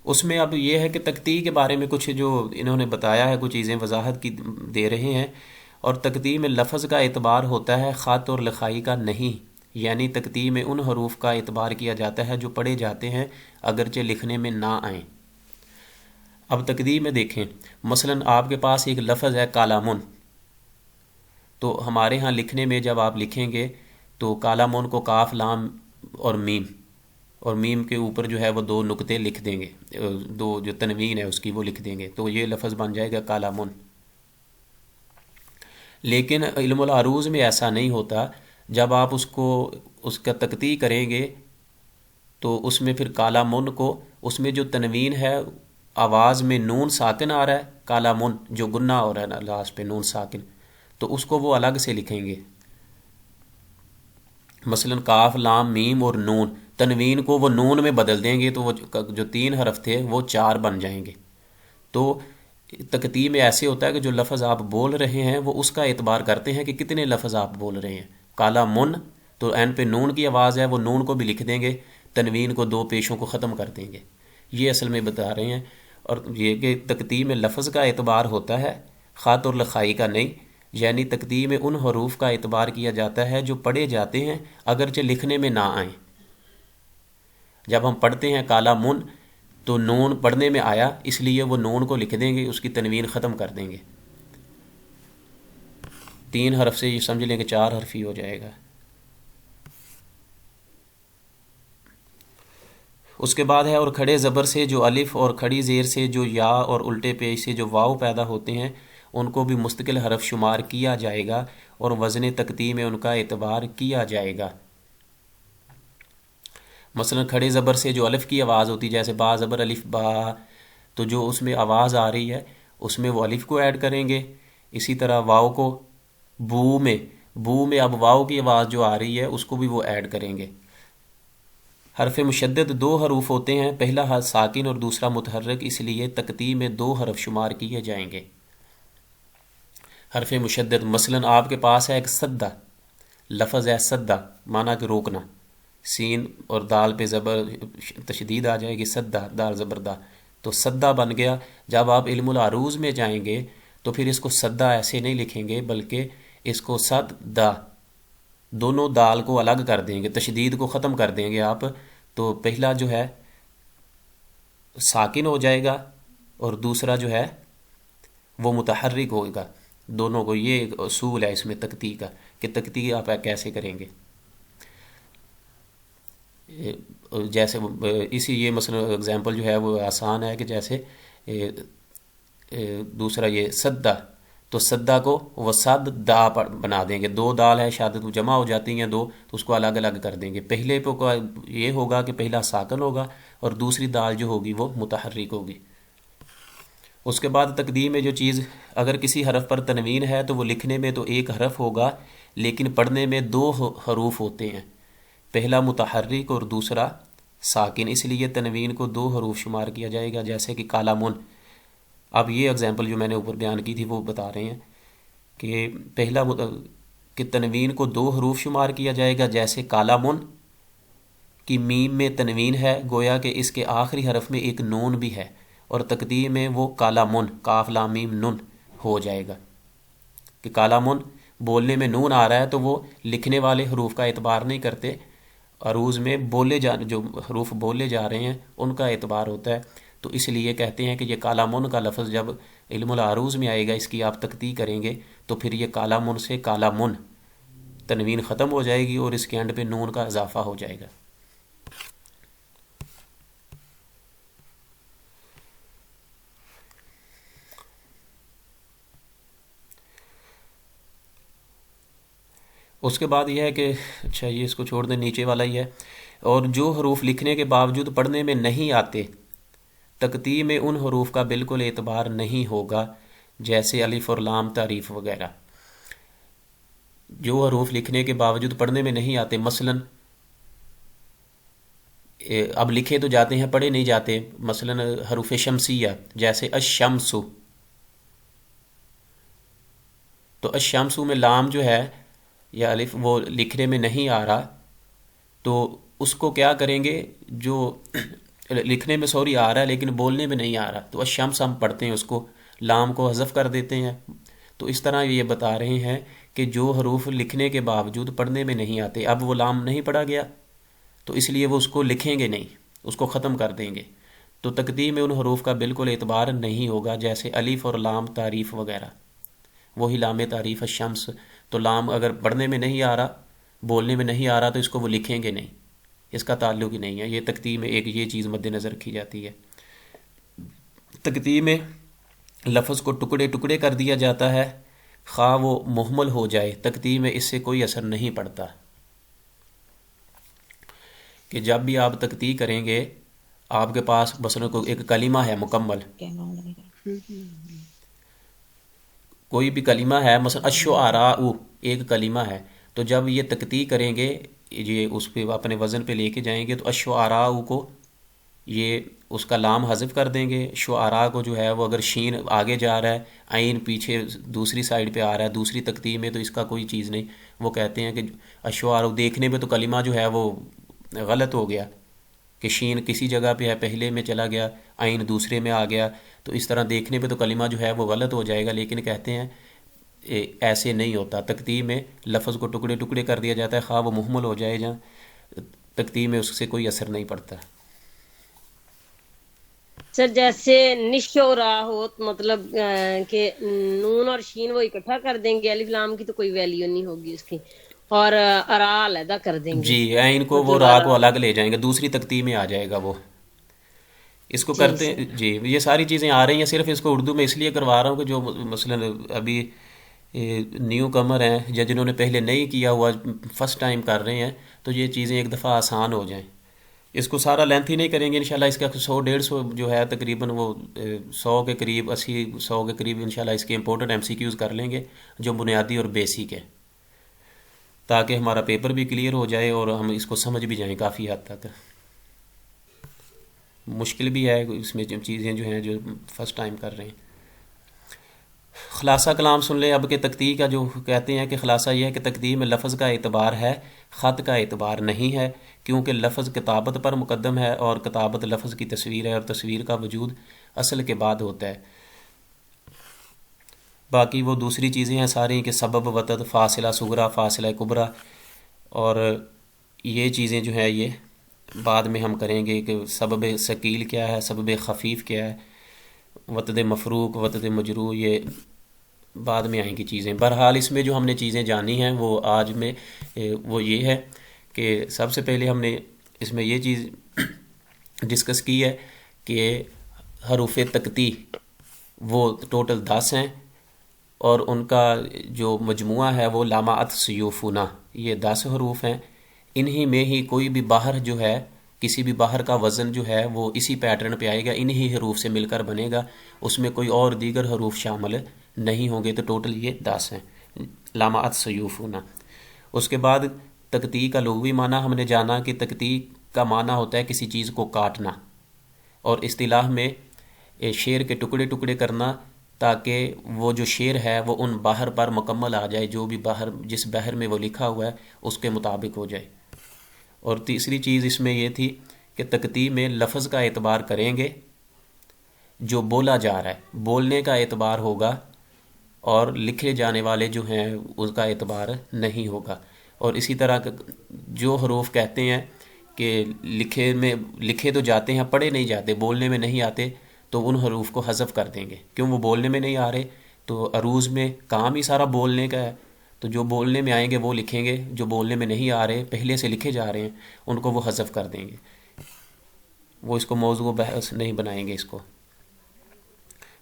اس میں اب یہ ہے کہ تقطیع کے بارے میں کچھ جو انہوں نے بتایا ہے، کچھ چیزیں وضاحت کی دے رہے ہیں. اور تقطیع میں لفظ کا اعتبار ہوتا ہے، خط اور لکھائی کا نہیں. یعنی تقطیع میں ان حروف کا اعتبار کیا جاتا ہے جو پڑھے جاتے ہیں اگرچہ لکھنے میں نہ آئیں. اب تقطیع میں دیکھیں، مثلا آپ کے پاس ایک لفظ ہے کالامن، تو ہمارے ہاں لکھنے میں جب آپ لکھیں گے تو کالامن کو کاف لام اور میم کے اوپر جو ہے وہ دو نقطے لکھ دیں گے، دو جو تنوین ہے اس کی وہ لکھ دیں گے، تو یہ لفظ بن جائے گا کالامن. لیکن علم العروض میں ایسا نہیں ہوتا. جب آپ اس کا تقطیع کریں گے تو اس میں پھر کالامن کو، اس میں جو تنوین ہے آواز میں نون ساکن آ رہا ہے، کالامن جو گنہ ہو رہا ہے نا لاسٹ پہ نون ساکن، تو اس کو وہ الگ سے لکھیں گے. مثلا کاف لام میم اور نون، تنوین کو وہ نون میں بدل دیں گے تو وہ جو 3 حرف تھے وہ 4 بن جائیں گے. تو تقطیع میں ایسے ہوتا ہے کہ جو لفظ آپ بول رہے ہیں وہ اس کا اعتبار کرتے ہیں کہ کتنے لفظ آپ بول رہے ہیں. کالا من تو این پہ نون کی آواز ہے، وہ نون کو بھی لکھ دیں گے، تنوین کو 2 پیشوں کو ختم کر دیں گے. یہ اصل میں بتا رہے ہیں. اور یہ کہ تقطیع میں لفظ کا اعتبار ہوتا ہے، خط اور لکھائی کا نہیں. یعنی تقطیع میں ان حروف کا اعتبار کیا جاتا ہے جو پڑھے جاتے ہیں اگرچہ لکھنے میں نہ آئیں. جب ہم پڑھتے ہیں کالا من تو نون پڑھنے میں آیا، اس لیے وہ نون کو لکھ دیں گے، اس کی تنوین ختم کر دیں گے. 3 حرف سے یہ سمجھ لیں کہ 4 حرف ہی ہو جائے گا. اس کے بعد ہے اور کھڑے زبر سے جو الف اور کھڑی زیر سے جو یا اور الٹے پیش سے جو واو پیدا ہوتے ہیں ان کو بھی مستقل حرف شمار کیا جائے گا اور وزن تقطیع میں ان کا اعتبار کیا جائے گا. مثلا کھڑے زبر سے جو الف کی آواز ہوتی ہے، جیسے با زبر الف با، تو جو اس میں آواز آ رہی ہے اس میں وہ الف کو ایڈ کریں گے. اسی طرح واو کو بو میں اب واو کی آواز جو آ رہی ہے اس کو بھی وہ ایڈ کریں گے. حرف مشدد 2 حروف ہوتے ہیں، پہلا حرف ساکن اور دوسرا متحرک، اس لیے تقطیع میں 2 حرف شمار کیے جائیں گے. حرف مشدد مثلا آپ کے پاس ہے ایک سدہ لفظ ہے، سدہ معنی کہ روکنا، سین اور دال پہ زبر تشدید آ جائے گی، سدہ دال زبردہ، تو سدہ بن گیا. جب آپ علم العروض میں جائیں گے تو پھر اس کو سدہ ایسے نہیں لکھیں گے، بلکہ اس کو سدہ، دونوں دال کو الگ کر دیں گے، تشدید کو ختم کر دیں گے آپ. تو پہلا جو ہے ساکن ہو جائے گا اور دوسرا جو ہے وہ متحرک ہوگا. دونوں کو، یہ ایک اصول ہے اس میں تقطیع کا کہ تقطیع آپ کیسے کریں گے. جیسے یہ مثلا اگزامپل جو ہے وہ آسان ہے کہ جیسے دوسرا یہ سدہ، تو سدہ کو وہ سد دا بنا دیں گے، 2 دال ہے شادت جمع ہو جاتی ہیں 2، تو اس کو الگ الگ کر دیں گے. پہلے پہ یہ ہوگا کہ پہلا ساکن ہوگا اور دوسری دال جو ہوگی وہ متحرک ہوگی. اس کے بعد تقطیع میں جو چیز، اگر کسی حرف پر تنوین ہے تو وہ لکھنے میں تو 1 حرف ہوگا لیکن پڑھنے میں 2 حروف ہوتے ہیں، پہلا متحرک اور دوسرا ساکن، اس لیے تنوین کو 2 حروف شمار کیا جائے گا، جیسے کہ کالامن. اب یہ اگزامپل جو میں نے اوپر بیان کی تھی وہ بتا رہے ہیں کہ پہلا کہ تنوین کو 2 حروف شمار کیا جائے گا، جیسے کالامن کی میم میں تنوین ہے، گویا کہ اس کے آخری حرف میں ایک نون بھی ہے، اور تقطیع میں وہ کالامن کاف لام میم نون ہو جائے گا. کہ کالامن بولنے میں نون آ رہا ہے تو وہ لکھنے والے حروف کا اعتبار نہیں کرتے، عروض میں جو حروف بولے جا رہے ہیں ان کا اعتبار ہوتا ہے. تو اس لیے کہتے ہیں کہ یہ کالامن کا لفظ جب علم العروض میں آئے گا، اس کی آپ تقطیع کریں گے تو پھر یہ کالامن سے کالامن تنوین ختم ہو جائے گی اور اس کے اینڈ پہ نون کا اضافہ ہو جائے گا. اس کے بعد یہ ہے کہ اچھا یہ اس کو چھوڑ دیں، نیچے والا ہی ہے. اور جو حروف لکھنے کے باوجود پڑھنے میں نہیں آتے، تقطیع میں ان حروف کا بالکل اعتبار نہیں ہوگا، جیسے الف اور لام تعریف وغیرہ. جو حروف لکھنے کے باوجود پڑھنے میں نہیں آتے، مثلا اب لکھے تو جاتے ہیں پڑھے نہیں جاتے، مثلا حروف شمسیہ جیسے الشمس، تو الشمس میں لام جو ہے یا الف وہ لکھنے میں نہیں آ رہا، تو اس کو کیا کریں گے، جو لکھنے میں سوری آ رہا ہے لیکن بولنے میں نہیں آ رہا، تو الشمس ہم پڑھتے ہیں، اس کو لام کو حذف کر دیتے ہیں. تو اس طرح یہ بتا رہے ہیں کہ جو حروف لکھنے کے باوجود پڑھنے میں نہیں آتے، اب وہ لام نہیں پڑھا گیا تو اس لیے وہ اس کو لکھیں گے نہیں، اس کو ختم کر دیں گے. تو تقدیر میں ان حروف کا بالکل اعتبار نہیں ہوگا، جیسے الف اور لام تعریف وغیرہ، وہی لام تعریف الشمس. تو لام اگر پڑھنے میں نہیں آ رہا، بولنے میں نہیں آ رہا، تو اس کو وہ لکھیں گے نہیں، اس کا تعلق ہی نہیں ہے. یہ تقدیر میں ایک یہ چیز مد نظر رکھی جاتی ہے. تقدیر میں لفظ کو ٹکڑے ٹکڑے کر دیا جاتا ہے، خواہ وہ محمل ہو جائے، تقدیر میں اس سے کوئی اثر نہیں پڑتا. کہ جب بھی آپ تقدیر کریں گے، آپ کے پاس مثلا کوئی ایک کلمہ ہے مکمل، کوئی بھی کلمہ ہے، مثلا الشعراء ایک کلمہ ہے، تو جب یہ تقدیر کریں گے، یہ اس پہ اپنے وزن پہ لے کے جائیں گے، تو الشعراء کو یہ اس کا لام حذف کر دیں گے. شعراء کو جو ہے وہ اگر شین آگے جا رہا ہے، عین پیچھے دوسری سائیڈ پہ آ رہا ہے دوسری تقدیر میں، تو اس کا کوئی چیز نہیں. وہ کہتے ہیں کہ الشعراء دیکھنے میں تو کلمہ جو ہے وہ غلط ہو گیا کہ شین کسی جگہ پہ ہے پہلے میں چلا گیا، عین دوسرے میں آ گیا، تو اس طرح دیکھنے پہ تو کلمہ جو ہے وہ غلط ہو جائے گا. لیکن کہتے ہیں ایسے نہیں ہوتا، تقدیر میں لفظ کو ٹکڑے ٹکڑے کر دیا جاتا ہے، خواہ وہ محمل ہو جائے جہاں تقدیر میں اس سے کوئی اثر نہیں پڑتا. سر جیسے نشورا ہو تو مطلب کہ نون اور شین وہ اکٹھا کر دیں گے، الف لام کی تو کوئی ویلیو نہیں ہوگی اس کی، اور ارا علیحدہ کر دیں گے، جی، عین کو وہ مطلب را ارا. کو الگ لے جائیں گے، دوسری تقدیر میں آ جائے گا وہ. اس کو جی کرتے سر. ہیں جی. یہ ساری چیزیں آ رہی ہیں، صرف اس کو اردو میں اس لیے کروا رہا ہوں کہ جو مثلا ابھی نیو کمر ہیں یا جنہوں نے پہلے نہیں کیا ہوا، فرسٹ ٹائم کر رہے ہیں، تو یہ چیزیں ایک دفعہ آسان ہو جائیں. اس کو سارا لینتھ ہی نہیں کریں گے انشاءاللہ. اس کا 100 150 جو ہے تقریباً وہ 100 کے قریب 80 100 کے قریب انشاءاللہ اس کے امپورٹنٹ ایم سی کیوز کر لیں گے جو بنیادی اور بیسک ہے، تاکہ ہمارا پیپر بھی کلیئر ہو جائے اور ہم اس کو سمجھ بھی جائیں کافی حد تک. مشکل بھی ہے اس میں چیزیں جو ہیں جو فرسٹ ٹائم کر رہے ہیں. خلاصہ کلام سن لیں اب کہ تقدیر کا جو کہتے ہیں کہ خلاصہ یہ ہے کہ تقدیر میں لفظ کا اعتبار ہے، خط کا اعتبار نہیں ہے، کیونکہ لفظ کتابت پر مقدم ہے اور کتابت لفظ کی تصویر ہے، اور تصویر کا وجود اصل کے بعد ہوتا ہے. باقی وہ دوسری چیزیں ہیں ساری کہ سبب وتد، فاصلہ صغرا، فاصلہ کبرا، اور یہ چیزیں جو ہے یہ بعد میں ہم کریں گے کہ سبب ثقیل کیا ہے، سبب خفیف کیا ہے، وتد مفروق، وتد مجرور، یہ بعد میں آئیں گی چیزیں. بہرحال اس میں جو ہم نے چیزیں جانی ہیں وہ آج میں وہ یہ ہے کہ سب سے پہلے ہم نے اس میں یہ چیز ڈسکس کی ہے کہ حروف تقطیع وہ ٹوٹل 10 ہیں، اور ان کا جو مجموعہ ہے وہ لامعت سیوفنا، یہ 10 حروف ہیں. انہی میں ہی کوئی بھی باہر جو ہے، کسی بھی باہر کا وزن جو ہے وہ اسی پیٹرن پہ آئے گا، انہی حروف سے مل کر بنے گا، اس میں کوئی اور دیگر حروف شامل نہیں ہوں گے. تو ٹوٹل یہ 10 ہیں لامعت سیوفنا. اس کے بعد تقطیع کا لغوی معنی ہم نے جانا کہ تقطیع کا معنی ہوتا ہے کسی چیز کو کاٹنا، اور اصطلاح میں شعر کے ٹکڑے ٹکڑے کرنا، تاکہ وہ جو شعر ہے وہ ان باہر پر مکمل آ جائے، جو بھی باہر جس بحر میں وہ لکھا ہوا ہے اس کے مطابق ہو جائے. اور تیسری چیز اس میں یہ تھی کہ تقطیع میں لفظ کا اعتبار کریں گے جو بولا جا رہا ہے، بولنے کا اعتبار ہوگا، اور لکھے جانے والے جو ہیں اس کا اعتبار نہیں ہوگا. اور اسی طرح جو حروف کہتے ہیں کہ لکھے تو جاتے ہیں، پڑھے نہیں جاتے، بولنے میں نہیں آتے، تو ان حروف کو حذف کر دیں گے، کیوں وہ بولنے میں نہیں آ رہے. تو عروض میں کام ہی سارا بولنے کا ہے، تو جو بولنے میں آئیں گے وہ لکھیں گے، جو بولنے میں نہیں آ رہے پہلے سے لکھے جا رہے ہیں ان کو وہ حذف کر دیں گے، وہ اس کو موضوع بحث نہیں بنائیں گے اس کو.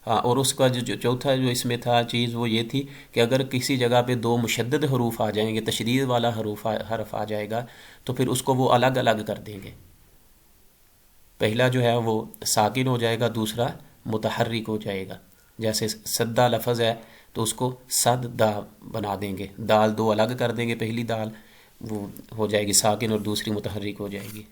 ہاں، اور اس کا جو چوتھا جو اس میں تھا چیز وہ یہ تھی کہ اگر کسی جگہ پہ 2 مشدد حروف آ جائیں گے، تشدید والا حرف آ جائے گا، تو پھر اس کو وہ الگ الگ کر دیں گے. پہلا جو ہے وہ ساکن ہو جائے گا، دوسرا متحرک ہو جائے گا. جیسے سدا لفظ ہے تو اس کو صد دا بنا دیں گے، دال 2 الگ کر دیں گے، پہلی دال وہ ہو جائے گی ساکن اور دوسری متحرک ہو جائے گی.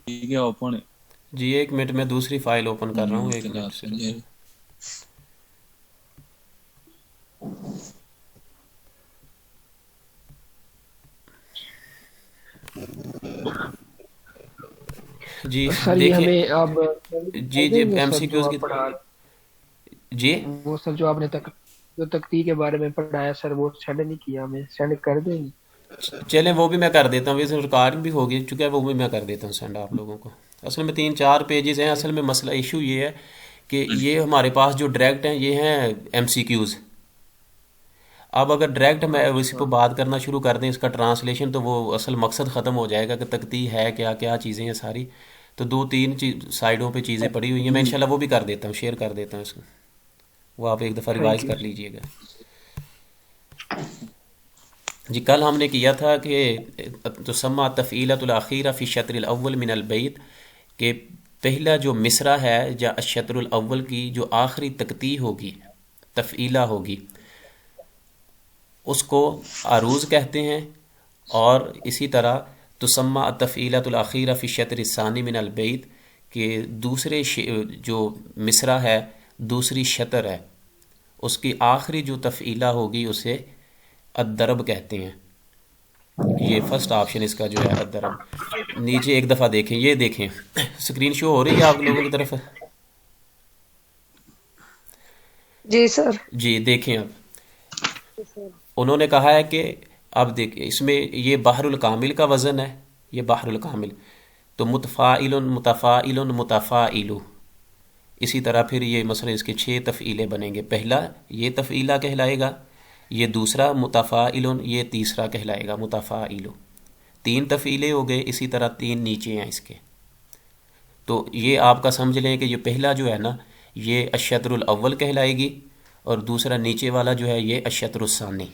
ٹھیک ہے اوپن ہے. جی ایک منٹ میں دوسری فائل اوپن کر رہا ہوں، ایک منٹ اطلاعات صرف. جاری. جی سر یہ دیکھیں. ہمیں آپ جی کر جی دیں گے ایم سر سی جو کیوز کی. آپ پڑھا جی وہ سر جو آپ نے جو تکتی کے بارے میں پڑھایا سر وہ سینڈ نہیں کیا، ہمیں سینڈ کر دیں گے. چلیں وہ بھی میں کر دیتا ہوں، ویسے ریکارڈ بھی ہوگی چونکہ وہ بھی میں کر دیتا ہوں سینڈ آپ لوگوں کو. اصل میں 3-4 پیجز ہیں. اصل میں مسئلہ ایشو یہ ہے کہ یہ ہمارے پاس جو ڈائریکٹ ہیں یہ ہیں ایم سی کیوز. اب اگر ڈائریکٹ میں اسی پہ اچھا بات کرنا شروع کر دیں اس کا ٹرانسلیشن، تو وہ اصل مقصد ختم ہو جائے گا کہ تکتی ہے کیا کیا چیزیں ہیں ساری. تو 2-3 سائڈوں پہ چیزیں پڑی ہوئی ہیں، میں انشاءاللہ وہ بھی کر دیتا ہوں، شیئر کر دیتا ہوں اس کو. وہ آپ ایک دفعہ ریوائز تھینک یو. کر لیجئے گا. جی کل ہم نے کیا تھا کہ تسمى تفعیلۃ الاخیرہ فی الشطر الاول من البیت، کہ پہلا جو مصرع ہے یا الشطر الاول کی جو آخری تکتی ہوگی، تفعیلہ ہوگی، اس کو عروض کہتے ہیں. اور اسی طرح تسمى التفعیلۃ الاخیرہ فی الشطر الثانی من البیت، کہ دوسرے جو مصرع ہے، دوسری شطر ہے، اس کی آخری جو تفعیلہ ہوگی اسے الضرب کہتے ہیں. یہ فرسٹ آپشن اس کا جو ہے الضرب. نیچے ایک دفعہ دیکھیں، یہ دیکھیں اسکرین شو ہو رہی ہے آپ لوگوں کی طرف؟ جی سر. جی دیکھیں. اب انہوں نے کہا ہے کہ اب دیکھیں اس میں یہ بحر الکامل کا وزن ہے، یہ بحر الکامل، تو متفاعل متفاعل متفاعل. اسی طرح پھر یہ مثلا اس کے 6 تفعیلے بنیں گے. پہلا یہ تفعیلہ کہلائے گا، یہ دوسرا متفاعل، یہ تیسرا کہلائے گا متفاعل. 3 تفعیلے ہو گئے. اسی طرح 3 نیچے ہیں اس کے. تو یہ آپ کا سمجھ لیں کہ یہ پہلا جو ہے نا یہ الشطر الاول کہلائے گی، اور دوسرا نیچے والا جو ہے یہ الشطر الثانی.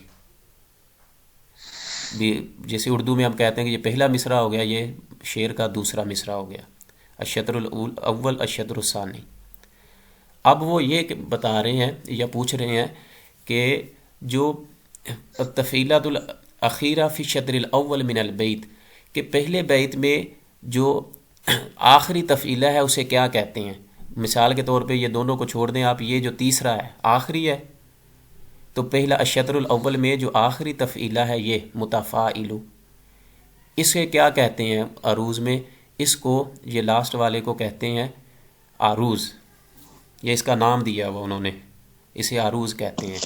جیسے اردو میں ہم کہتے ہیں کہ یہ پہلا مصرع ہو گیا، یہ شعر کا دوسرا مصرع ہو گیا، الشطر الاول الشطر الثانی. اب وہ یہ بتا رہے ہیں یا پوچھ رہے ہیں کہ جو تفعیلۃ الاخیرہ فی الشطر الاول من البیت، کہ پہلے بیت میں جو آخری تفعیلہ ہے اسے کیا کہتے ہیں. مثال کے طور پہ یہ دونوں کو چھوڑ دیں آپ، یہ جو تیسرا ہے آخری ہے، تو پہلا الشطر الاول میں جو آخری تفعیلہ ہے یہ متفاعل، اسے کیا کہتے ہیں عروض میں؟ اس کو یہ لاسٹ والے کو کہتے ہیں عروض. یہ اس کا نام دیا ہوا انہوں نے، اسے عروض کہتے ہیں.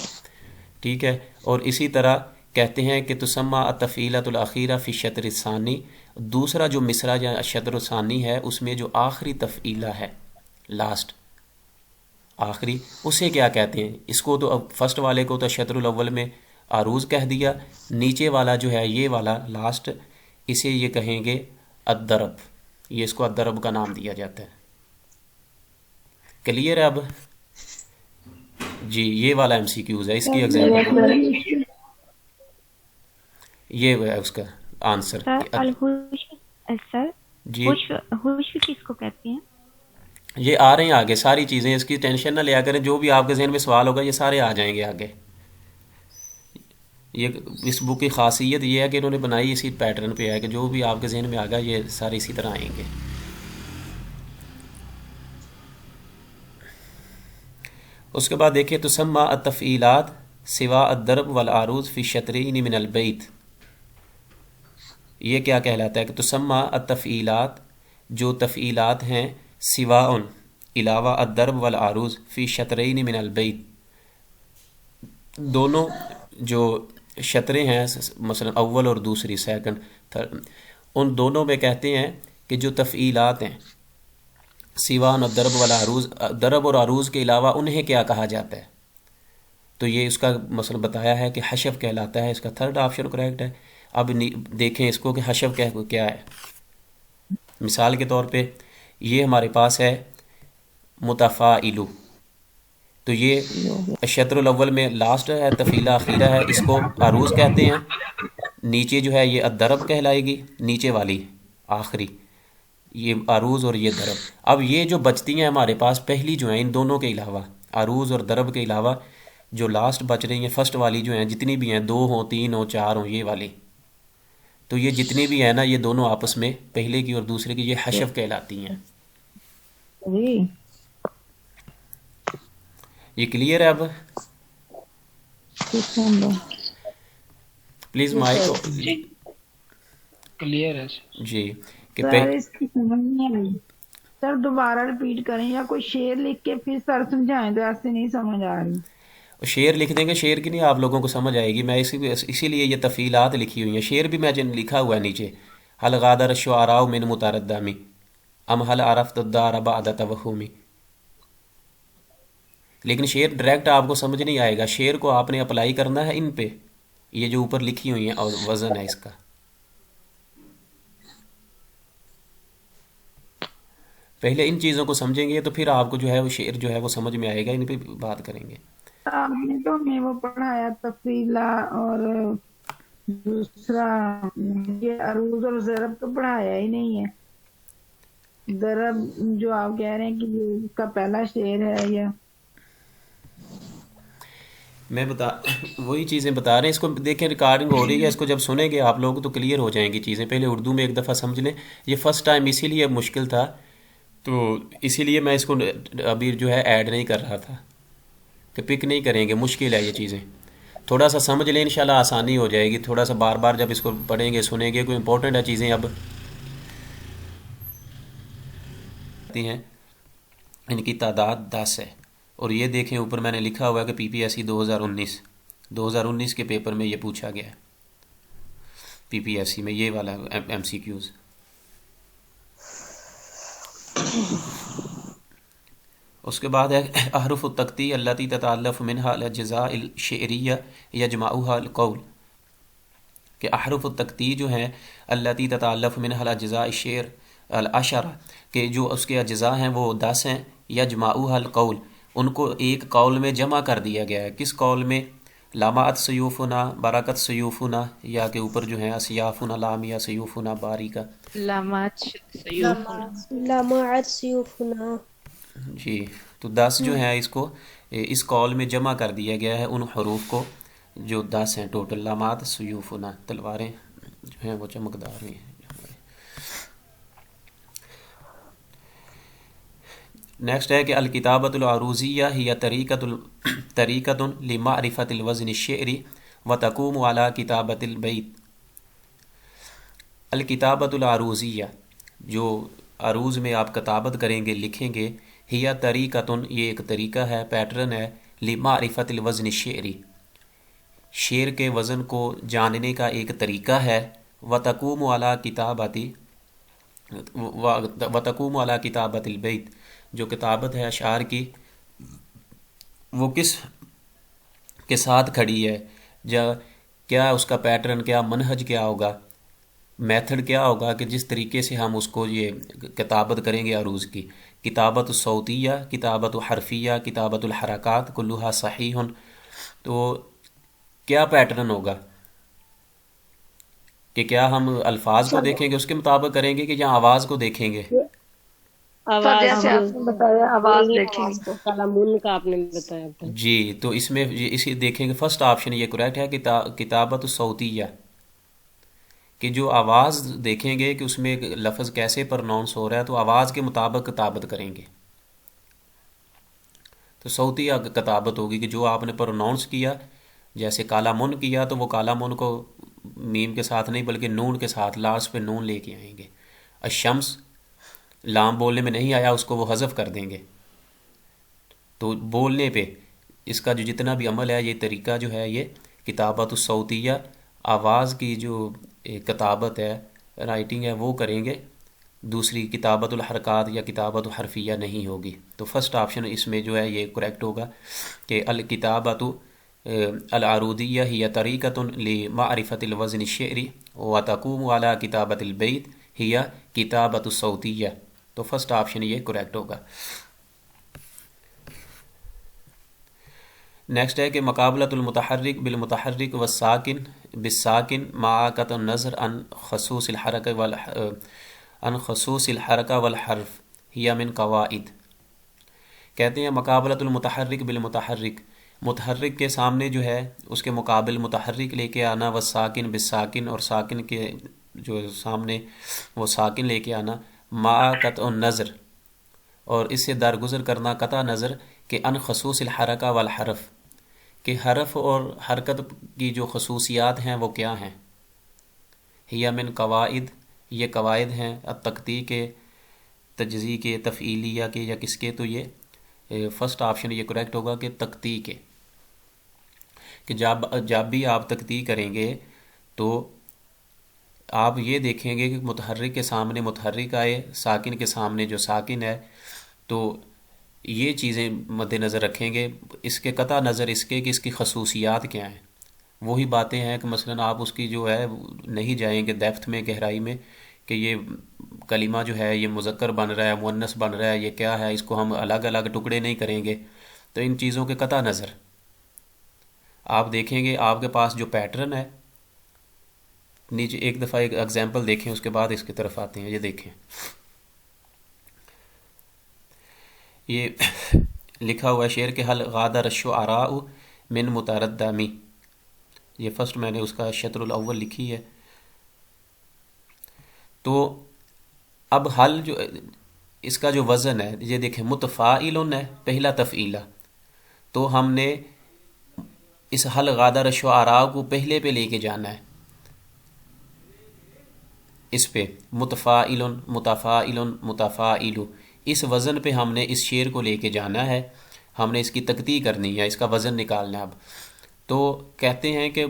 ٹھیک ہے. اور اسی طرح کہتے ہیں کہ تسمى التفعیلۃ الاخیرہ فی الشطر الثانی، دوسرا جو مصرع یا الشطر الثانی ہے اس میں جو آخری تفعیلہ ہے، لاسٹ آخری، اسے کیا کہتے ہیں؟ اس کو تو اب فرسٹ والے کو تو الشطر الاول میں عروض کہہ دیا، نیچے والا جو ہے یہ والا لاسٹ، اسے یہ کہیں گے الضرب. یہ اس کو الضرب کا نام دیا جاتا ہے. کلیئر ہے اب؟ جی یہ والا ایم سی کیوز ہے، اس کی ایگزامپل یہ ہے اس کا آنسر. سر الحوش، سر جی ہوش کس کو کہتے ہیں؟ یہ آ رہے ہیں آگے ساری چیزیں، اس کی ٹینشن نہ لیا کریں، جو بھی آپ کے ذہن میں سوال ہوگا یہ سارے آ جائیں گے آگے. یہ اس بک کی خاصیت یہ ہے کہ انہوں نے بنائی اسی پیٹرن پہ ہے کہ جو بھی آپ کے ذہن میں آگا یہ سارے اسی طرح آئیں گے. اس کے بعد دیکھیں تسمى التفعیلات سوا الضرب والعروض فی الشطرین من البیت. یہ کیا کہلاتا ہے کہ تسمى التفعیلات، جو تفعیلات ہیں، سوا علاوہ الضرب والعروض فی الشطرین من البیت، دونوں جو شطریں ہیں مثلا اول اور دوسری سیکنڈ تھرڈ، ان دونوں میں کہتے ہیں کہ جو تفعیلات ہیں سوا الضرب والعروض، ضرب اور عروض کے علاوہ انہیں کیا کہا جاتا ہے؟ تو یہ اس کا مثلا بتایا ہے کہ حشف کہلاتا ہے. اس کا تھرڈ آپشن کریکٹ ہے. اب دیکھیں اس کو کہ حشف کیا ہے. مثال کے طور پہ یہ ہمارے پاس ہے متفاعل، تو یہ الشطر الاول میں لاسٹ ہے، تفعیلہ اخیرہ ہے، اس کو عروض کہتے ہیں. نیچے جو ہے یہ الضرب کہلائے گی، نیچے والی آخری یہ عروض اور یہ ضرب. اب یہ جو بچتی ہیں ہمارے پاس پہلی جو ہیں ان دونوں کے علاوہ، عروض اور ضرب کے علاوہ جو لاسٹ بچ رہی ہیں فرسٹ والی جو ہیں، جتنی بھی ہیں 2 ہوں 3 ہوں 4 ہوں، یہ والی تو یہ جتنی بھی ہیں نا یہ دونوں آپس میں پہلے کی اور دوسرے کی یہ حشف کہلاتی ہیں. جی یہ کلیئر ہے اب؟ ٹھیک ہے. Please mic. کلیئر ہے. جی کہ سر اس کی سمجھ نہیں آئی. سر دوبارہ ریپیٹ کریں یا کوئی شعر لکھ کے پھر سر سمجھائیں تو ایسے نہیں سمجھ آ رہی. شعر لکھ دیں گے، شعر کی نہیں آپ لوگوں کو سمجھ آئے گی. میں اسی لیے یہ تفیلات لکھی ہوئی ہیں. شعر بھی میں لکھا ہوا ہے نیچے. حل غادر الشعراء من متردمی ام حل عرفت الدار بعد توہمی. لیکن شعر ڈائریکٹ آپ کو سمجھ نہیں آئے گا. شعر کو آپ نے اپلائی کرنا ہے ان پہ، یہ جو اوپر لکھی ہوئی ہیں اور وزن ہے اس کا. پہلے ان چیزوں کو سمجھیں گے تو پھر آپ کو جو ہے وہ شعر جو ہے وہ سمجھ میں آئے گا. ان پہ بات کریں گے. آپ نے تو ہمیں وہ پڑھایا تفصیلہ اور دوسرا یہ عروض اور ضرب تو پڑھایا ہی نہیں ہے. ضرب جو آپ کہہ رہے ہیں کہ یہ اس کا پہلا شعر ہے یا میں وہی چیزیں بتا رہے ہیں. اس کو دیکھیں ریکارڈنگ ہو رہی ہے، اس کو جب سنیں گے آپ لوگ تو کلیئر ہو جائیں گی چیزیں. پہلے اردو میں ایک دفعہ سمجھ لیں. یہ فرسٹ ٹائم اسی لیے مشکل تھا، تو اسی لیے میں اس کو ابھی جو ہے ایڈ نہیں کر رہا تھا کہ پک نہیں کریں گے. مشکل ہے یہ چیزیں. تھوڑا سا سمجھ لیں انشاءاللہ آسانی ہو جائے گی. تھوڑا سا بار بار جب اس کو پڑھیں گے سنیں گے، کوئی امپورٹنٹ ہے چیزیں اب ہیں. ان کی تعداد 10 ہے. اور یہ دیکھیں اوپر میں نے لکھا ہوا ہے کہ پی پی ایس سی 2019 کے پیپر میں یہ پوچھا گیا ہے. پی پی ایس سی میں یہ والا ایم سی کیوز. اس کے بعد ہے احرف التقطیع التي تتالف منها الاجزاء الشعریہ یجمعها القول. کہ احرف التقطیع جو ہیں التي تتالف منها الاجزاء الشعر العشرہ، کہ جو اس کے اجزاء ہیں وہ 10 ہیں. یجمعها القول، ان کو ایک قول میں جمع کر دیا گیا ہے. کس قول میں؟ لامعت سیوفنا برکت سیوفنا، یا کہ اوپر جو ہیں اسیافنا لامیہ سیوفنا باریکا. لامعت سیوفنا. جی تو 10 جو ہیں اس کو اس قول میں جمع کر دیا گیا ہے، ان حروف کو جو 10 ہیں ٹوٹل. لامات سیوفنا، تلواریں جو ہیں وہ چمکدار ہوئی ہیں. نیکسٹ ہے کہ الکتابۃ العروضیہ ہی طریقۃ لمعرفۃ الوزن الشعری وتقوم علی کتابۃ البیت. الکتابۃ العروضیہ، جو عروض میں آپ کتابت کریں گے لکھیں گے. ہی طریقۃ، یہ ایک طریقہ ہے، پیٹرن ہے. لمعرفۃ الوزن الشعری، شعر کے وزن کو جاننے کا ایک طریقہ ہے. وتقوم علی کتابۃ البیت، جو کتابت ہے اشعار کی وہ کس کے ساتھ کھڑی ہے، کیا اس کا پیٹرن، کیا منہج کیا ہوگا، میتھڈ کیا ہوگا کہ جس طریقے سے ہم اس کو یہ کتابت کریں گے عروض کی. کتابت الصوتیہ، کتابت حرفیہ، کتابت الحرکات کلھا صحیح. تو کیا پیٹرن ہوگا کہ کیا ہم الفاظ کو دیکھیں گے اس کے مطابق کریں گے کہ یا آواز کو دیکھیں گے؟ سر جیسے آپ نے بتایا آواز دیکھیں گے. کلامون کا آپ نے بتایا تھا. جی تو اس میں اسی دیکھیں گے. فرسٹ آپشن یہ کریکٹ ہے کہ کتابت الصوتیہ، کہ جو آواز دیکھیں گے کہ اس میں لفظ کیسے پرناؤنس ہو رہا ہے، تو آواز کے مطابق کتابت کریں گے. تو صوتیہ کتابت ہوگی کہ جو آپ نے پرناؤنس کیا، جیسے کالا من کیا تو وہ کالا من کو میم کے ساتھ نہیں بلکہ نون کے ساتھ لاسٹ پہ نون لے کے آئیں گے. الشمس لام بولنے میں نہیں آیا، اس کو وہ حذف کر دیں گے. تو بولنے پہ اس کا جو جتنا بھی عمل ہے، یہ طریقہ جو ہے یہ کتابت الصوتیہ، آواز کی جو کتابت ہے، رائٹنگ ہے، وہ کریں گے. دوسری کتابت الحرکات یا کتابت الحرفیہ نہیں ہوگی. تو فرسٹ آپشن اس میں جو ہے یہ کریکٹ ہوگا کہ الکتابت العروضیہ ہی طریقۃ لمعرفۃ الوزن الشعری وتقوم علی کتابۃ البیت ہی کتابت الصوتیہ. تو فرسٹ آپشن یہ کریکٹ ہوگا. نیکسٹ ہے کہ مقابلۃ المتحرک بالمتحرک والساکن بالساکن مع قطع النظر عن خصوص الحرکہ والحرف ہی من قواعد. کہتے ہیں مقابلۃ المتحرک بالمتحرک، متحرک کے سامنے جو ہے اس کے مقابل متحرک لے کے آنا، والساکن بالساکن، اور ساکن کے جو سامنے وہ ساکن لے کے آنا، ما قطع نظر، اور اس سے درگزر کرنا قطع نظر کہ ان خصوص الحرکہ والحرف، کہ حرف اور حرکت کی جو خصوصیات ہیں وہ کیا ہیں. ہی من قواعد، یہ قواعد ہیں، التقطیع کے، تجزیع کے، تفعیلیہ کے، یا کس کے، تو یہ فرسٹ آپشن یہ کریکٹ ہوگا کہ تقطیع کے، کہ جب بھی آپ تقطیع کریں گے تو آپ یہ دیکھیں گے کہ متحرک کے سامنے متحرک آئے، ساکن کے سامنے جو ساکن ہے، تو یہ چیزیں مد نظر رکھیں گے، اس کے قطع نظر اس کے کہ اس کی خصوصیات کیا ہیں. وہی باتیں ہیں کہ مثلا آپ اس کی جو ہے نہیں جائیں گے ڈیپتھ میں، گہرائی میں، کہ یہ کلمہ جو ہے یہ مذکر بن رہا ہے، مؤنث بن رہا ہے، یہ کیا ہے، اس کو ہم الگ الگ ٹکڑے نہیں کریں گے. تو ان چیزوں کے قطع نظر آپ دیکھیں گے. آپ کے پاس جو پیٹرن ہے، نیچے ایک دفعہ ایک ایگزامپل دیکھیں، اس کے بعد اس کی طرف آتے ہیں. یہ دیکھیں، یہ لکھا ہوا ہے شعر کہ حل غادر الشعراء من متردمی، یہ فرسٹ میں نے اس کا شطر الاول لکھی ہے. تو اب حل جو اس کا جو وزن ہے، یہ دیکھیں متفاعل ہے، پہلا تفعیلہ، تو ہم نے اس حل غادر الشعراء کو پہلے پہ لے کے جانا ہے، اس پہ متفاعل متفاعل متفاعل، اس وزن پہ ہم نے اس شعر کو لے کے جانا ہے، ہم نے اس کی تقطیع کرنی ہے، اس کا وزن نکالنا ہے. اب تو کہتے ہیں کہ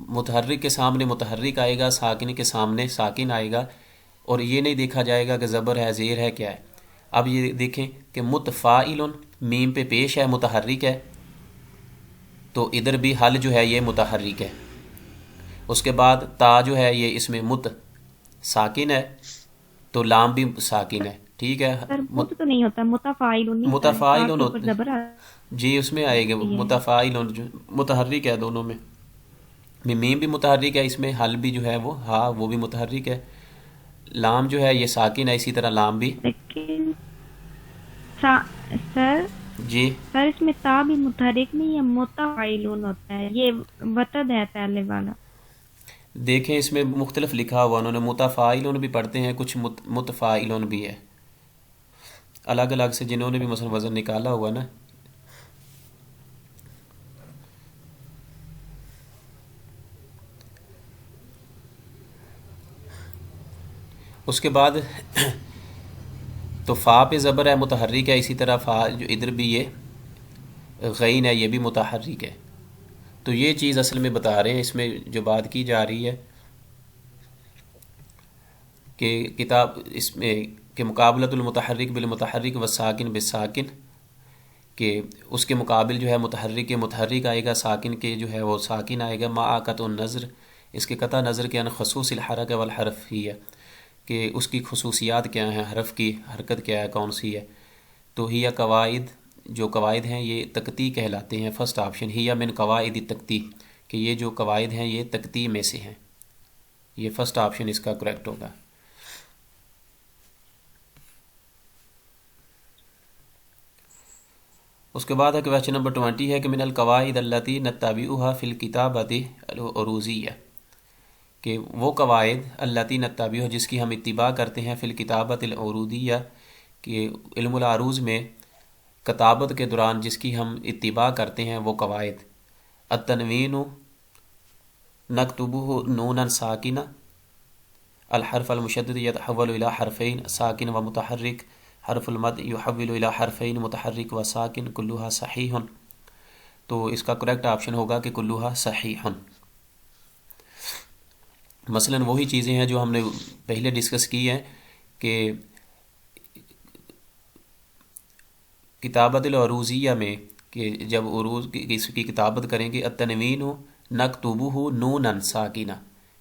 متحرک کے سامنے متحرک آئے گا، ساکن کے سامنے ساکن آئے گا، اور یہ نہیں دیکھا جائے گا کہ زبر ہے، زیر ہے، کیا ہے. اب یہ دیکھیں کہ متفاعل میم پہ پیش ہے، متحرک ہے، تو ادھر بھی حل جو ہے یہ متحرک ہے. اس کے بعد تا جو ہے یہ اس میں مت ساکن ہے، تو لام بھی ساکن ہے. ٹھیک ہے، سر مت تو نہیں ہوتا، متفاعل نہیں ہوتا ہے، متفاعل تاء کے اوپر زبر جی اس میں آئے گا متفاعل، متحرک ہے دونوں میں، میم بھی متحرک ہے، اس میں حل بھی جو ہے وہ ہاں وہ بھی متحرک ہے. لام جو ہے یہ ساکن ہے، اسی طرح لام بھی. لیکن سر جی اس میں تا بھی متحرک نہیں ہے، متفاعلون ہوتا ہے، یہ وتد ہے پہلے والا. دیکھیں اس میں مختلف لکھا ہوا، انہوں نے متفاعلون بھی پڑھتے ہیں، کچھ متفاعلون بھی ہے، الگ الگ سے جنہوں نے بھی مثلا وزن نکالا ہوا نا. اس کے بعد تو فا پہ زبر ہے، متحرک ہے، اسی طرح فا جو ادھر بھی یہ غین ہے، یہ بھی متحرک ہے. تو یہ چیز اصل میں بتا رہے ہیں، اس میں جو بات کی جا رہی ہے کہ کتاب اس میں کہ مقابلۃ المتحرک بالمتحرک والساکن بالساکن، کہ اس کے مقابل جو ہے متحرک آئے گا، ساکن کے جو ہے وہ ساکن آئے گا. ما قطع النظر، اس کے قطع نظر کے ان خصوص الحرکہ والحرف ہی ہے، کہ اس کی خصوصیات کیا ہیں، حرف کی حرکت کیا ہے، کون سی ہے. تو ہی قواعد، جو قواعد ہیں یہ تقطیع کہلاتے ہیں. فرسٹ آپشن ہی من قواعد تقطیع، کہ یہ جو قواعد ہیں یہ تقطیع میں سے ہیں. یہ فرسٹ آپشن اس کا کریکٹ ہوگا. اس کے بعد ہے کویسچن نمبر 20 ہے کہ من القواعد التي نتبعها في الكتابة العروضية، کہ وہ قواعد التي نتبعها جس کی ہم اتباع کرتے ہیں، فی الکتابۃ العروضیہ، کہ علم العروض میں کتابت کے دوران جس کی ہم اتباع کرتے ہیں وہ قواعد. التنوین نکتبہ نونا ساکنہ، الحرف المشدد یتحول الی حرفین ساکن و متحرک، حرف المد یحول الی حرفین متحرک و ساکن، کلھا صحیح. تو اس کا کریکٹ آپشن ہوگا کہ کلھا صحیح. مثلا وہی چیزیں ہیں جو ہم نے پہلے ڈسکس کی ہیں کہ کتابت العروضیہ میں، کہ جب عروض اس کی کتابت کریں گے، التنوین نکتبہ نونا ساکنہ،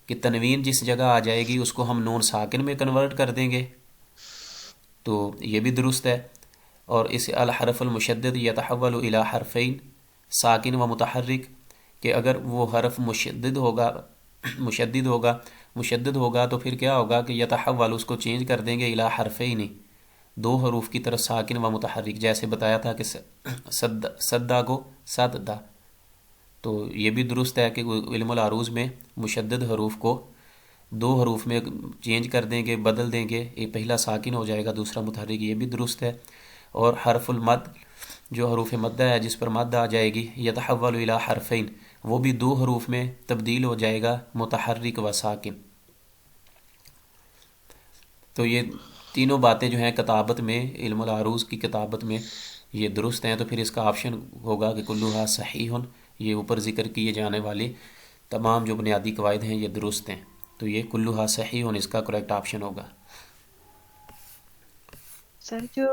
کہ تنوین جس جگہ آ جائے گی اس کو ہم نون ساکن میں کنورٹ کر دیں گے، تو یہ بھی درست ہے. اور اس الحرف المشدد یتحول الی حرفین ساکن و متحرک، کہ اگر وہ حرف مشدد ہوگا تو پھر کیا ہوگا کہ یتحول اس کو چینج کر دیں گے الی حرفین، دو حروف کی طرف ساکن و متحرک، جیسے بتایا تھا کہ سدا کو سددا. تو یہ بھی درست ہے کہ علم العروض میں مشدد حروف کو دو حروف میں چینج کر دیں گے، بدل دیں گے، یہ پہلا ساکن ہو جائے گا، دوسرا متحرک، یہ بھی درست ہے۔ اور حرف المد جو حروف مدہ ہے جس پر مد آ جائے گی، یتحول الی حرفین، وہ بھی دو حروف میں تبدیل ہو جائے گا، متحرک و ساکن۔ تو یہ تینوں باتیں جو ہیں کتابت میں، علم العروض کی کتابت میں یہ درست ہیں، تو پھر اس کا آپشن ہوگا کہ کلھا صحیح، یہ اوپر ذکر کیے جانے والی تمام جو بنیادی قواعد ہیں یہ درست ہیں، تو یہ کلھا صحیح اس کا کریکٹ آپشن ہوگا۔ سر جو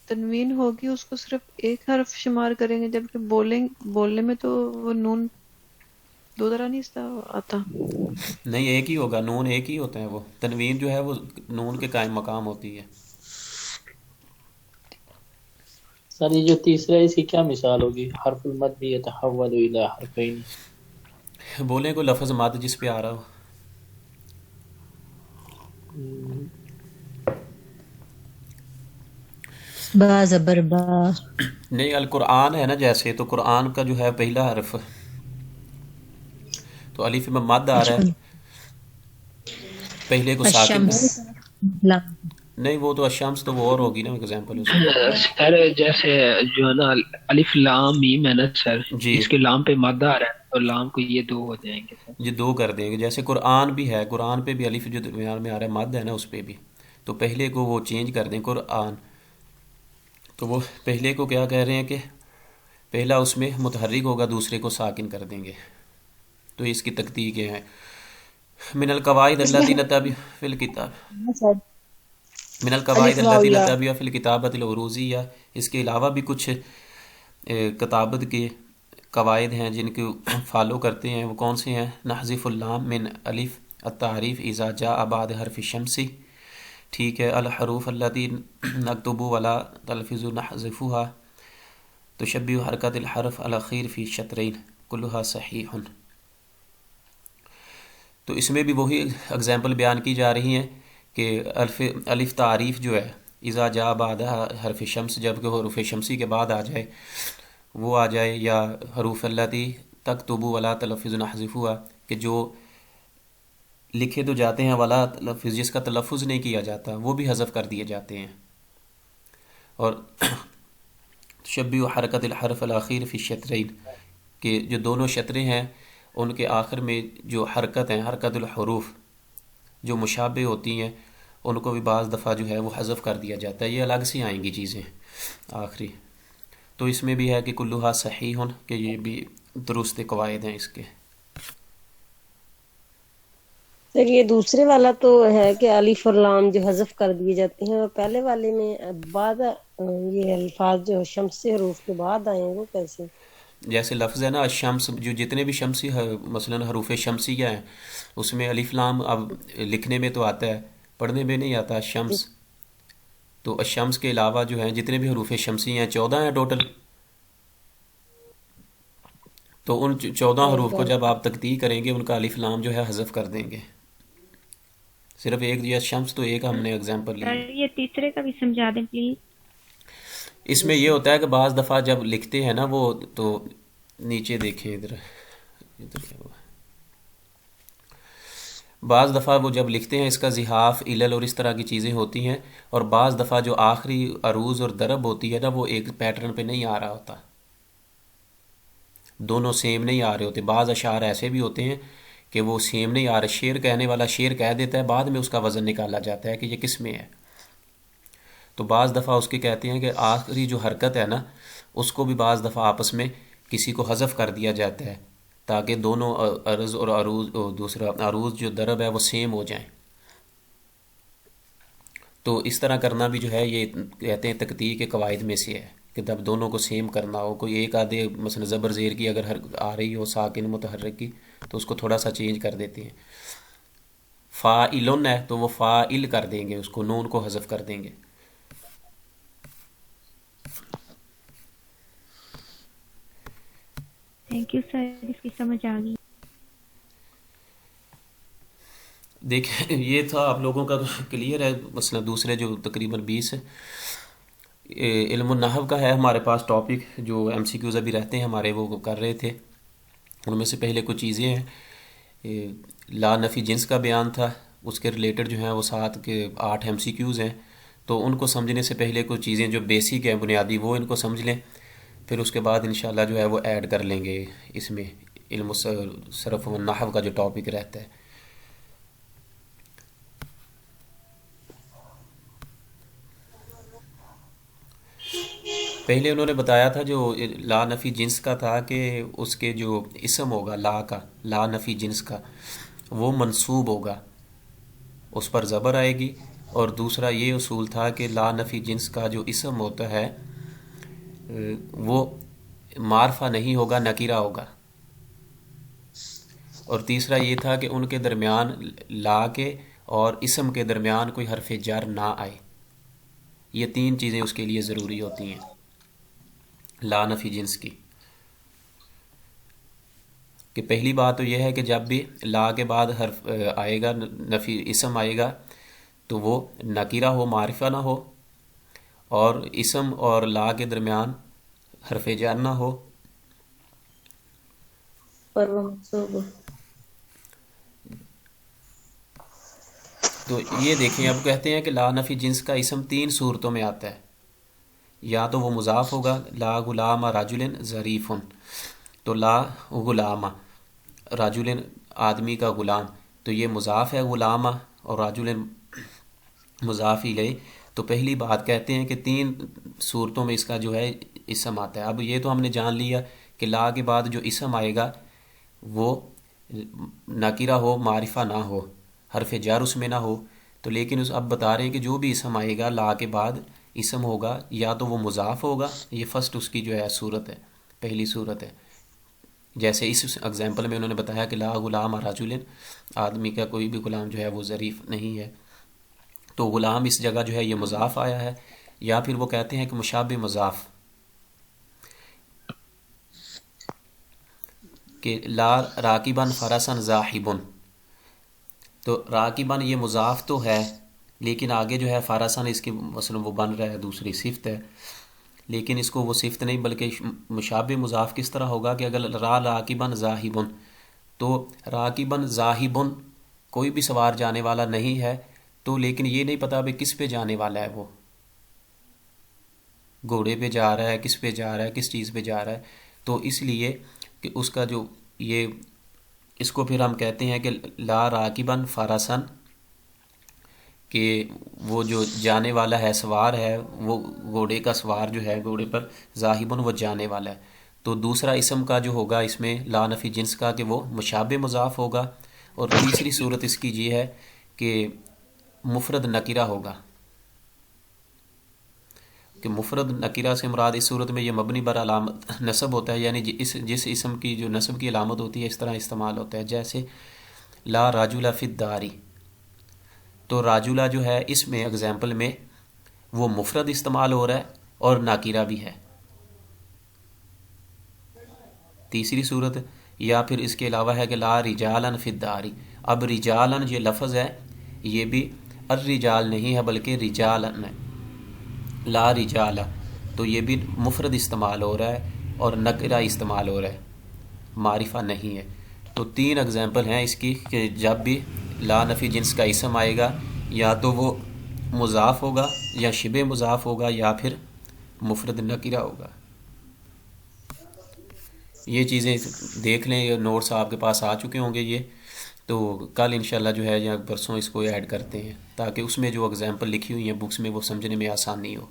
تنوین ہوگی اس کو صرف ایک حرف شمار کریں گے، جبکہ بولنے میں تو وہ نون دو طرح نہیں آتا۔ نہیں، ایک ہی ہوگا، نون ایک ہی ہوتا ہے، وہ تنوین جو ہے وہ نون کے قائم مقام ہوتی ہے۔ سر یہ جو تیسرا ہے اس کی کیا مثال ہوگی؟ حرف المد بھی یتحول الی حرفین۔ بولیں کوئی لفظ مد جس پہ آ رہا ہو۔ با زبر با، نہیں، القرآن ہے نا، جیسے تو قرآن کا جو ہے پہلا حرف تو الف میں مد آ رہا ہے، پہلے کو ساکن، الشمس، لام، نہیں وہ تو الشمس تو وہ اور ہوگی نا ایگزامپل اس میں۔ سر جیسے جو ہے نا الف لام میم ہے نا سر، جی اس کے لام پہ مادہ آ رہا ہے اور لام کو یہ دو ہو جائیں گے سر۔ یہ دو کر دیں گے، جیسے قرآن بھی ہے، قرآن پہ بھی الف جو درمیان میں آ رہا ہے مد ہے نا، اس پہ بھی تو پہلے کو وہ چینج کر دیں قرآن، تو وہ پہلے کو کیا کہہ رہے ہیں کہ پہلا اس میں متحرک ہوگا، دوسرے کو ساکن کر دیں گے، تو اس کی تکتیکیں ہیں۔ من القواعد التي نتبع في الكتاب، من القواعد التي نتبع في الكتابة العروضية، اس کے علاوہ بھی کچھ کتابت کے قواعد ہیں جن کو فالو کرتے ہیں، وہ کون سے ہیں؟ نحذف اللام من الف التعریف اذا جاء بعد حرف الشمس، ٹھیک ہے، الحروف التي نكتب ولا تلفظ نحذفها، تشبه حرکت الحرف الاخیر فی الشطرین، کلها صحیح۔ تو اس میں بھی وہی اگزامپل بیان کی جا رہی ہیں کہ الف تعریف جو ہے اذا جاء بعد حرف شمس، جب کہ حروف شمسی کے بعد آ جائے وہ آ جائے، یا حروف التی تکتب ولا تلفظ نحذفها، کہ جو لکھے تو جاتے ہیں ولا تلفظ، جس کا تلفظ نہیں کیا جاتا وہ بھی حذف کر دیے جاتے ہیں۔ اور تشبیہ حرکت الحرف الاخیر فی الشطرین، کہ جو دونوں شطریں ہیں ان کے آخر میں جو حرکت ہیں، حرکت الحروف جو مشابہ ہوتی ہیں ان کو بھی بعض دفعہ جو ہے وہ حذف کر دیا جاتا ہے، یہ الگ سے آئیں گی چیزیں آخری۔ تو اس میں بھی ہے کہ کلھا صحیح، کہ یہ بھی درست قواعد ہیں اس کے۔ سر یہ دوسرے والا تو ہے کہ الف اور لام جو حذف کر دیے جاتے ہیں، اور پہلے والے میں بعد یہ الفاظ جو شمس سے حروف کے بعد آئے ہیں وہ کیسے؟ جیسے لفظ ہے نا الشمس، جو جتنے بھی شمسی مثلا حروف شمسیہ ہیں اس میں الف لام اب لکھنے میں تو آتا ہے، پڑھنے میں نہیں آتا الشمس، تو الشمس کے علاوہ جو ہیں جتنے بھی حروف شمسی ہیں 14 ہیں ٹوٹل، تو ان 14 حروف کو جب آپ تقطیع کریں گے ان کا الف لام جو ہے حذف کر دیں گے، صرف ایک یہ شمس تو ایک ہم نے اگزامپل لی۔ یہ تیسرے کا بھی سمجھا دیں پلیز۔ اس میں یہ ہوتا ہے کہ بعض دفعہ جب لکھتے ہیں نا وہ، تو نیچے دیکھیں ادھر کیا ہوا، بعض دفعہ وہ جب لکھتے ہیں اس کا زحاف، علل اور اس طرح کی چیزیں ہوتی ہیں، اور بعض دفعہ جو آخری عروض اور ضرب ہوتی ہے نا وہ ایک پیٹرن پہ نہیں آ رہا ہوتا، دونوں سیم نہیں آ رہے ہوتے، بعض اشعار ایسے بھی ہوتے ہیں کہ وہ سیم نہیں آ رہے، شعر کہنے والا شعر کہہ دیتا ہے، بعد میں اس کا وزن نکالا جاتا ہے کہ یہ کس میں ہے، تو بعض دفعہ اس کے کہتے ہیں کہ آخری جو حرکت ہے نا اس کو بھی بعض دفعہ آپس میں کسی کو حذف کر دیا جاتا ہے تاکہ دونوں عرض اور عروض، دوسرا عروض جو ضرب ہے وہ سیم ہو جائیں، تو اس طرح کرنا بھی جو ہے یہ کہتے ہیں تقطیع کے قواعد میں سے ہے کہ جب دونوں کو سیم کرنا ہو، کوئی ایک آدھے مثلا زبر زیر کی اگر آ رہی ہو ساکن متحرک کی تو اس کو تھوڑا سا چینج کر دیتے ہیں، فاعلن ہے تو وہ فاعل کر دیں گے، اس کو نون کو حذف کر دیں گے۔ تھینک یو سر، اس کی سمجھ آ گئی۔ دیکھیں یہ تھا آپ لوگوں کا کلیئر ہے، مثلا دوسرے جو تقریباً 20 علم النحو کا ہے ہمارے پاس ٹاپک، جو ایم سی کیوز ابھی رہتے ہیں ہمارے وہ کر رہے تھے، ان میں سے پہلے کچھ چیزیں ہیں لا نفی جنس کا بیان تھا، اس کے ریلیٹڈ جو ہیں وہ 7 کے 8 MCQs ہیں، تو ان کو سمجھنے سے پہلے کچھ چیزیں جو بیسک ہیں بنیادی وہ ان کو سمجھ لیں، پھر اس کے بعد انشاءاللہ جو ہے وہ ایڈ کر لیں گے اس میں علم صرف و نحو کا جو ٹاپک رہتا ہے۔ پہلے انہوں نے بتایا تھا جو لا نفی جنس کا تھا کہ اس کے جو اسم ہوگا لا کا، لا نفی جنس کا، وہ منصوب ہوگا، اس پر زبر آئے گی، اور دوسرا یہ اصول تھا کہ لا نفی جنس کا جو اسم ہوتا ہے وہ معرفہ نہیں ہوگا، نکیرہ ہوگا، اور تیسرا یہ تھا کہ ان کے درمیان لا کے اور اسم کے درمیان کوئی حرف جر نہ آئے۔ یہ 3 چیزیں اس کے لیے ضروری ہوتی ہیں لا نفی جنس کی، کہ پہلی بات تو یہ ہے کہ جب بھی لا کے بعد حرف آئے گا، نفی اسم آئے گا، تو وہ نکیرہ ہو، معرفہ نہ ہو، اور اسم اور لا کے درمیان حرف جر نہ ہو، پر وہ منصوب ہو۔ تو یہ دیکھیں اب کہتے ہیں کہ لا نفی جنس کا اسم 3 صورتوں میں آتا ہے، یا تو وہ مضاف ہوگا، لا غلام رجل ظریف، تو لا غلام رجل آدمی کا غلام، تو یہ مضاف ہے غلام، اور رجل مضاف الیہ، تو پہلی بات کہتے ہیں کہ 3 صورتوں میں اس کا جو ہے اسم آتا ہے۔ اب یہ تو ہم نے جان لیا کہ لا کے بعد جو اسم آئے گا وہ نکیرہ ہو، معرفہ نہ ہو، حرف جر اس میں نہ ہو، تو لیکن اب بتا رہے ہیں کہ جو بھی اسم آئے گا لا کے بعد اسم ہوگا، یا تو وہ مضاف ہوگا، یہ فرسٹ اس کی جو ہے صورت ہے، پہلی صورت ہے، جیسے اس اگزامپل میں انہوں نے بتایا کہ لا غلام رجل، آدمی کا کوئی بھی غلام جو ہے وہ ظریف نہیں ہے، تو غلام اس جگہ جو ہے یہ مضاف آیا ہے، یا پھر وہ کہتے ہیں کہ مشابہ مضاف، کہ لا راکبن فرسن ذاہبن، تو راکبن یہ مضاف تو ہے، لیکن آگے جو ہے فرسن اس کی مثلا وہ بن رہا ہے دوسری صفت ہے، لیکن اس کو وہ صفت نہیں بلکہ مشابہ مضاف کس طرح ہوگا کہ اگر راکبن ذاہبن، تو راکبن ذاہبن کوئی بھی سوار جانے والا نہیں ہے، تو لیکن یہ نہیں پتا بھی کس پہ جانے والا ہے، وہ گھوڑے پہ جا رہا ہے، کس پہ جا رہا ہے، کس چیز پہ جا رہا ہے، تو اس لیے کہ اس کا جو یہ اس کو پھر ہم کہتے ہیں کہ لا راکبن فرسن، کہ وہ جو جانے والا ہے، سوار ہے، وہ گھوڑے کا سوار جو ہے گھوڑے پر، ذاہبن وہ جانے والا ہے، تو دوسرا اسم کا جو ہوگا اس میں لا نفی جنس کا کہ وہ مشابہ مضاف ہوگا، اور تیسری صورت اس کی یہ ہے کہ مفرد نکرہ ہوگا، کہ مفرد نکرہ سے مراد اس صورت میں یہ مبنی بر علامت نصب ہوتا ہے، یعنی جس اسم کی جو نصب کی علامت ہوتی ہے اس طرح استعمال ہوتا ہے، جیسے لا راجل فی الدار، تو راجولہ جو ہے اس میں اگزامپل میں وہ مفرد استعمال ہو رہا ہے اور ناکرہ بھی ہے، تیسری صورت، یا پھر اس کے علاوہ ہے کہ لا رجالن فی الدار، اب رجالن یہ لفظ ہے یہ بھی الرجال نہیں ہے بلکہ رجالن ہے، لا رجالہ، تو یہ بھی مفرد استعمال ہو رہا ہے اور نکرہ استعمال ہو رہا ہے، معرفہ نہیں ہے، تو 3 اگزامپل ہیں اس کی کہ جب بھی لا نفی جنس کا اسم آئے گا یا تو وہ مضاف ہوگا یا شبہ مضاف ہوگا یا پھر مفرد نکرہ ہوگا۔ یہ چیزیں دیکھ لیں، یہ نوٹس آپ کے پاس آ چکے ہوں گے، یہ تو کل انشاءاللہ جو ہے یا پرسوں اس کو ایڈ کرتے ہیں تاکہ اس میں جو اگزامپل لکھی ہوئی ہیں بکس میں وہ سمجھنے میں آسانی ہو۔